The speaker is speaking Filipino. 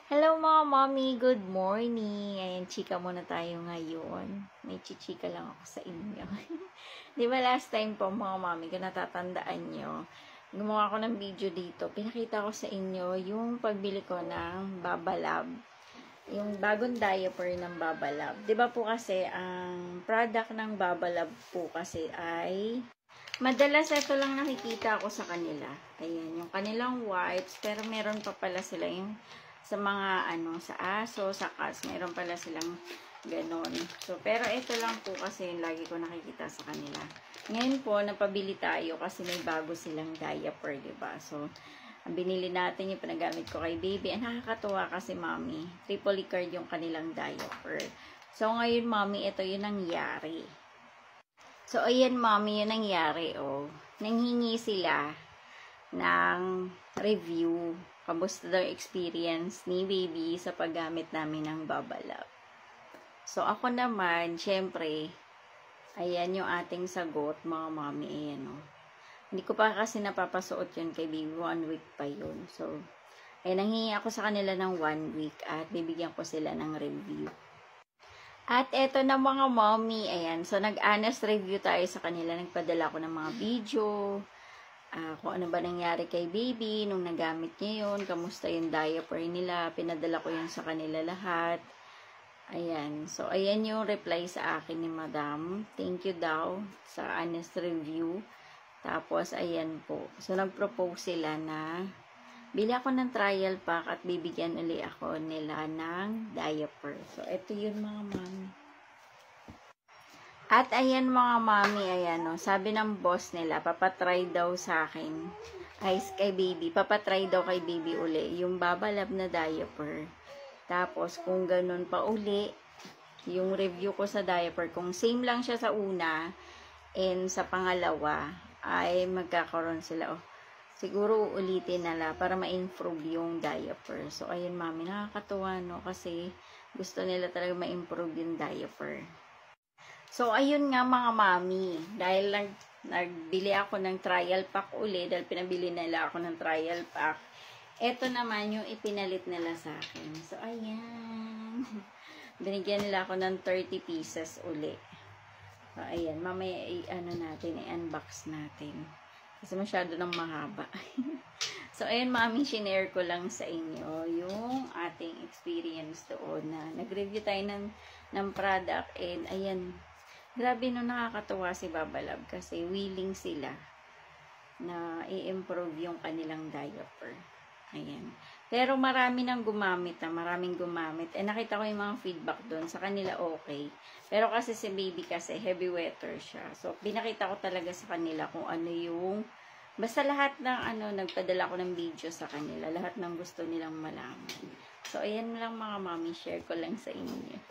Hello mga mommy, good morning. Ayan, chika muna tayo ngayon. May chichika lang ako sa inyo. Di ba last time po mga mommy, kung natatandaan nyo, gumawa ako ng video dito. Pinakita ko sa inyo yung pagbili ko ng Babalab. Yung bagong diaper ng Babalab. Di ba po kasi, ang product ng Babalab po kasi ay madalas ito lang nakikita ko sa kanila. Ayan, yung kanilang wipes, pero meron pa pala sila yung sa mga sa aso, sa cats, meron pala silang ganon. So, pero ito lang po kasi yung lagi ko nakikita sa kanila. Ngayon po, napabili tayo kasi may bago silang diaper, diba? So, ang binili natin yung pinagamit ko kay baby. Ang nakakatuwa kasi, mami, triple card yung kanilang diaper. So, ngayon, mami, ito yung nangyari. So, ayan, mami, yung nangyari, oh. Nanghingi sila ng review. Kamusta daw experience ni baby sa paggamit namin ng Babalab. So, ako naman, syempre, ayan yung ating sagot, mga mami, ayan, oh. Hindi ko pa kasi napapasuot yun kay baby, 1 week pa yun. So, ayan, nanghingi ako sa kanila ng 1 week at bibigyan ko sila ng review. At eto na mga mommy, ayan. So, nag-honest review tayo sa kanila. Nagpadala ko ng mga video. Kung ano ba nangyari kay baby nung nagamit niya yun. Kamusta yung diaper nila. Pinadala ko yun sa kanila lahat. Ayan. So, ayan yung reply sa akin ni madam. Thank you daw sa honest review. Tapos, ayan po. So, nag-propose sila na bili ako ng trial pack at bibigyan uli ako nila ng diaper. So, ito yun mga mami. At ayan mga mami, ayan o. Sabi ng boss nila, papatry daw sa akin. Ay, kay baby. Papatry daw kay baby uli. Yung Babalab na diaper. Tapos, kung ganun pa uli, yung review ko sa diaper, kung same lang siya sa una, and sa pangalawa, ay magkakaroon sila. Siguro ulitin nila para ma-improve yung diaper. So, ayun mami, nakakatuwa no? Kasi gusto nila talaga ma-improve yung diaper. So, ayun nga mga mami. Dahil nagbili ako ng trial pack uli, dahil pinabili nila ako ng trial pack, eto naman yung ipinalit nila sa akin. So, ayan. Binigyan nila ako ng 30 pieces uli. So, ayan. Mamaya natin, i-unbox natin. Kasi masyado nang mahaba. So, ayun, mami, shinare ko lang sa inyo yung ating experience doon na nag-review tayo ng product. And, ayan, grabe no, nakakatuwa si Babalab kasi willing sila na i-improve yung kanilang diaper. Ayan. Pero marami nang gumamit maraming gumamit. Eh, nakita ko yung mga feedback doon. Sa kanila okay. Pero kasi si baby kasi heavy wetter siya. So, pinakita ko talaga sa kanila kung ano yung basta lahat ng nagpadala ko ng video sa kanila. Lahat ng gusto nilang malaman. So, ayan lang mga mami. Share ko lang sa inyo.